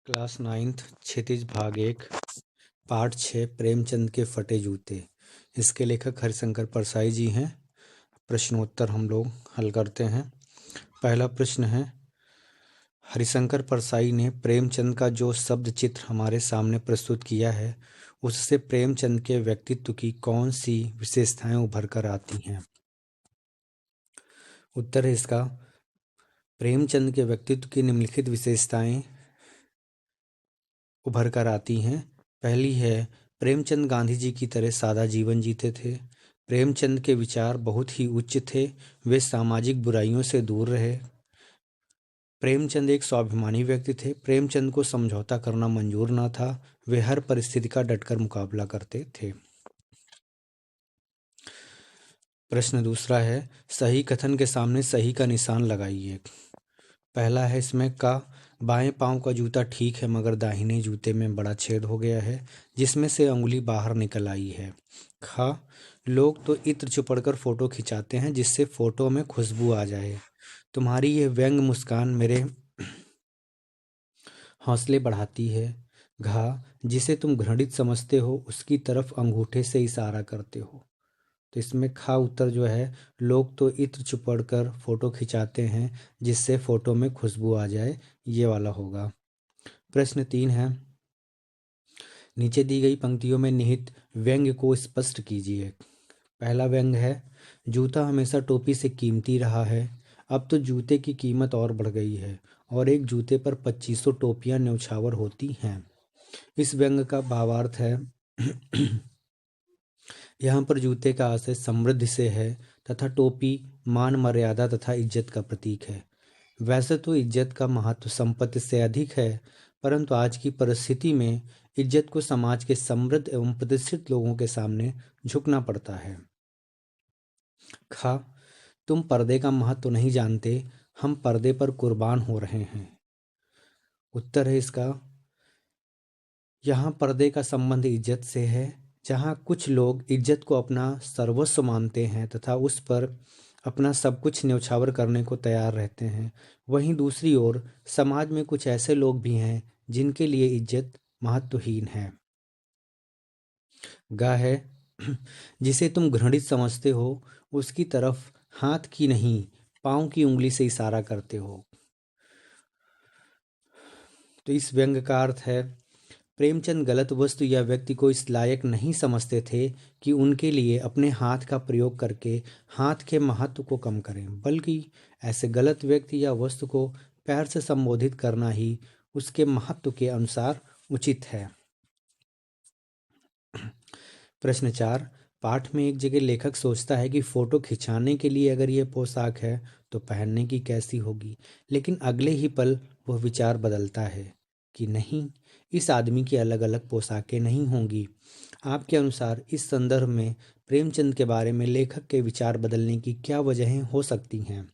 Class 9th क्षितिज भाग 1 part 6 Premchand के फटे जूते। इसके लेखक हरिशंकर परसाई जी हैं। प्रश्नोत्तर हम लोग हल करते हैं। पहला प्रश्न है, हरिशंकर परसाई ने प्रेमचंद का जो शब्द चित्र हमारे सामने प्रस्तुत किया है उससे प्रेमचंद के व्यक्तित्व की कौन सी विशेषताएं उभर कर आती हैं। उत्तर है इसका, प्रेमचंद के व्यक्तित्व की निम्नलिखित विशेषताएं उभर कर आती हैं। पहली है, प्रेमचंद गांधी जी की तरह सादा जीवन जीते थे। प्रेमचंद के विचार बहुत ही उच्च थे। वे सामाजिक बुराइयों से दूर रहे। प्रेमचंद एक स्वाभिमानी व्यक्ति थे। प्रेमचंद को समझौता करना मंजूर न था। वे हर परिस्थिति का डटकर मुकाबला करते थे। प्रश्न दूसरा है, सही कथन के सामने सही का निशान लगाइए। पहला है इसमें का, बाएं पांव का जूता ठीक है मगर दाहिने जूते में बड़ा छेद हो गया है जिसमें से अंगुली बाहर निकल आई है। खा, लोग तो इत्र चुपड़कर फोटो खिंचाते हैं जिससे फोटो में खुशबू आ जाए। तुम्हारी यह व्यंग मुस्कान मेरे हौसले बढ़ाती है। घा, जिसे तुम घृणित समझते हो उसकी तरफ अंगूठे से इशारा करते हो। तो इसमें खा उत्तर जो है, लोग तो इत्र चुपड़कर फोटो खिंचाते हैं जिससे फोटो में खुशबू आ जाए, ये वाला होगा। प्रश्न 3 है, नीचे दी गई पंक्तियों में निहित व्यंग्य को स्पष्ट कीजिए। पहला व्यंग है, जूता हमेशा टोपी से कीमती रहा है, अब तो जूते की कीमत और बढ़ गई है और एक जूते पर 2500 टोपियां न्यौछावर होती हैं। इस व्यंग का भावार्थ है यहाँ पर जूते का आशय समृद्धि से है तथा टोपी मान मर्यादा तथा इज्जत का प्रतीक है। वैसे तो इज्जत का महत्व संपत्ति से अधिक है, परंतु आज की परिस्थिति में इज्जत को समाज के समृद्ध एवं प्रतिष्ठित लोगों के सामने झुकना पड़ता है। खा, तुम पर्दे का महत्व नहीं जानते, हम पर्दे पर कुर्बान हो रहे हैं। उत्तर है इसका, यहाँ पर्दे का संबंध इज्जत से है। जहाँ कुछ लोग इज्जत को अपना सर्वस्व मानते हैं तथा उस पर अपना सब कुछ न्यौछावर करने को तैयार रहते हैं, वहीं दूसरी ओर समाज में कुछ ऐसे लोग भी हैं जिनके लिए इज्जत महत्वहीन है। गा है, जिसे तुम घृणित समझते हो उसकी तरफ हाथ की नहीं पांव की उंगली से इशारा करते हो। तो इस व्यंग का अर्थ है, प्रेमचंद गलत वस्तु या व्यक्ति को इस लायक नहीं समझते थे कि उनके लिए अपने हाथ का प्रयोग करके हाथ के महत्व को कम करें, बल्कि ऐसे गलत व्यक्ति या वस्तु को पैर से संबोधित करना ही उसके महत्व के अनुसार उचित है। प्रश्न 4, पाठ में एक जगह लेखक सोचता है कि फोटो खिंचाने के लिए अगर यह पोशाक है तो पहनने की कैसी होगी, लेकिन अगले ही पल वह विचार बदलता है कि नहीं, इस आदमी की अलग अलग पोशाकें नहीं होंगी। आपके अनुसार इस संदर्भ में प्रेमचंद के बारे में लेखक के विचार बदलने की क्या वजहें हो सकती हैं।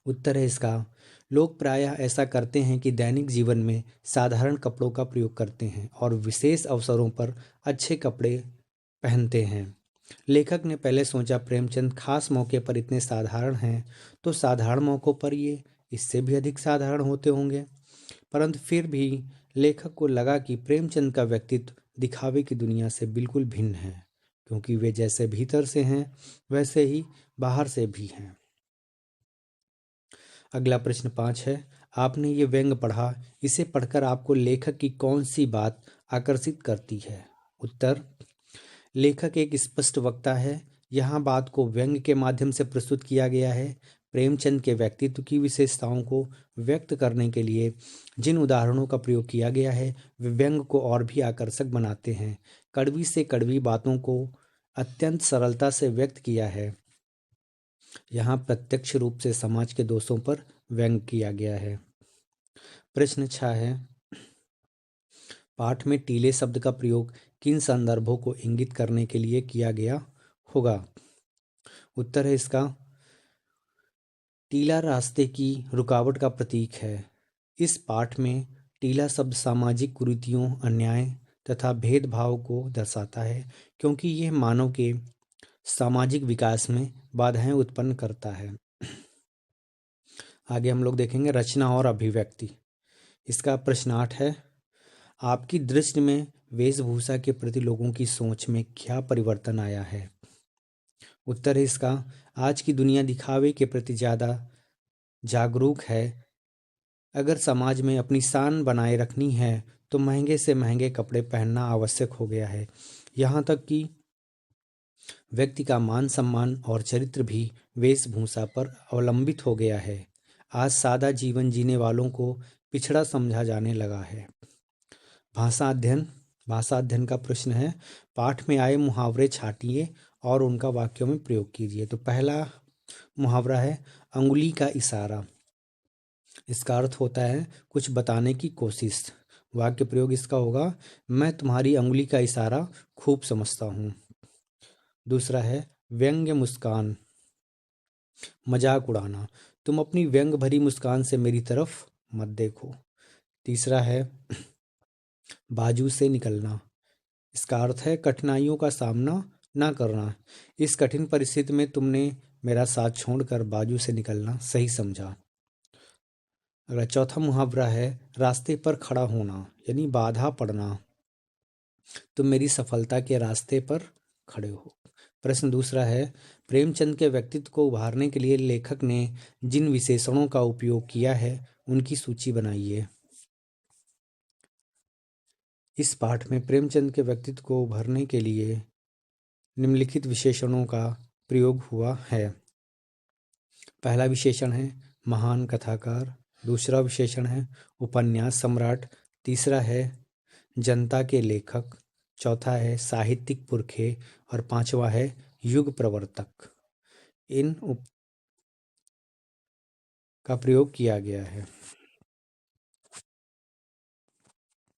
उत्तर है इसका, लोग प्रायः ऐसा करते हैं कि दैनिक जीवन में साधारण कपड़ों का प्रयोग करते हैं और विशेष अवसरों पर अच्छे कपड़े पहनते हैं। लेखक ने पहले सोचा प्रेमचंद खास मौके पर इतने साधारण हैं तो साधारण मौक़ों पर ये इससे भी अधिक साधारण होते होंगे, परंतु फिर भी लेखक को लगा कि प्रेमचंद का व्यक्तित्व दिखावे की दुनिया से बिल्कुल भिन्न है, क्योंकि वे जैसे भीतर से हैं वैसे ही बाहर से भी हैं। अगला प्रश्न 5 है, आपने ये व्यंग पढ़ा, इसे पढ़कर आपको लेखक की कौन सी बात आकर्षित करती है। उत्तर, लेखक एक स्पष्ट वक्ता है। यहाँ बात को व्यंग के माध्यम से प्रस्तुत किया गया है। प्रेमचंद के व्यक्तित्व की विशेषताओं को व्यक्त करने के लिए जिन उदाहरणों का प्रयोग किया गया है वे व्यंग को और भी आकर्षक बनाते हैं। कड़वी से कड़वी बातों को अत्यंत सरलता से व्यक्त किया है। यहाँ प्रत्यक्ष रूप से समाज के दोषों पर व्यंग किया गया है। प्रश्न 6 है, पाठ में टीले शब्द का प्रयोग किन संदर्भों को इंगित करने के लिए किया गया होगा। उत्तर है इसका, टीला रास्ते की रुकावट का प्रतीक है। इस पाठ में टीला शब्द सामाजिक कुरीतियों, अन्याय तथा भेदभाव को दर्शाता है, क्योंकि यह मानव के सामाजिक विकास में बाधाएं उत्पन्न करता है। आगे हम लोग देखेंगे रचना और अभिव्यक्ति। इसका प्रश्नार्थ है, आपकी दृष्टि में वेशभूषा के प्रति लोगों की सोच में क्या परिवर्तन आया है? उत्तर है इसका, आज की दुनिया दिखावे के प्रति ज़्यादा जागरूक है। अगर समाज में अपनी शान बनाए रखनी है तो महंगे से महंगे कपड़े पहनना आवश्यक हो गया है। यहाँ तक कि व्यक्ति का मान सम्मान और चरित्र भी वेशभूषा पर अवलंबित हो गया है। आज सादा जीवन जीने वालों को पिछड़ा समझा जाने लगा है। भाषा अध्ययन भाषा अध्ययन का प्रश्न है, पाठ में आए मुहावरे छांटिए और उनका वाक्यों में प्रयोग कीजिए। तो पहला मुहावरा है अंगुली का इशारा। इसका अर्थ होता है कुछ बताने की कोशिश। वाक्य प्रयोग इसका होगा, मैं तुम्हारी अंगुली का इशारा खूब समझता हूँ। दूसरा है व्यंग्य मुस्कान, मजाक उड़ाना। तुम अपनी व्यंग भरी मुस्कान से मेरी तरफ मत देखो। तीसरा है बाजू से निकलना। इसका अर्थ है कठिनाइयों का सामना ना करना। इस कठिन परिस्थिति में तुमने मेरा साथ छोड़कर बाजू से निकलना सही समझा। अगला चौथा मुहावरा है रास्ते पर खड़ा होना, यानी बाधा पड़ना। तुम मेरी सफलता के रास्ते पर खड़े हो। प्रश्न दूसरा है, प्रेमचंद के व्यक्तित्व को उभारने के लिए लेखक ने जिन विशेषणों का उपयोग किया है उनकी सूची बनाइए। इस पाठ में प्रेमचंद के व्यक्तित्व को उभारने के लिए निम्नलिखित विशेषणों का प्रयोग हुआ है। पहला विशेषण है महान कथाकार, दूसरा विशेषण है उपन्यास सम्राट, तीसरा है जनता के लेखक, चौथा है साहित्यिक पुरखे और पांचवा है युग प्रवर्तक। इन उप का प्रयोग किया गया है।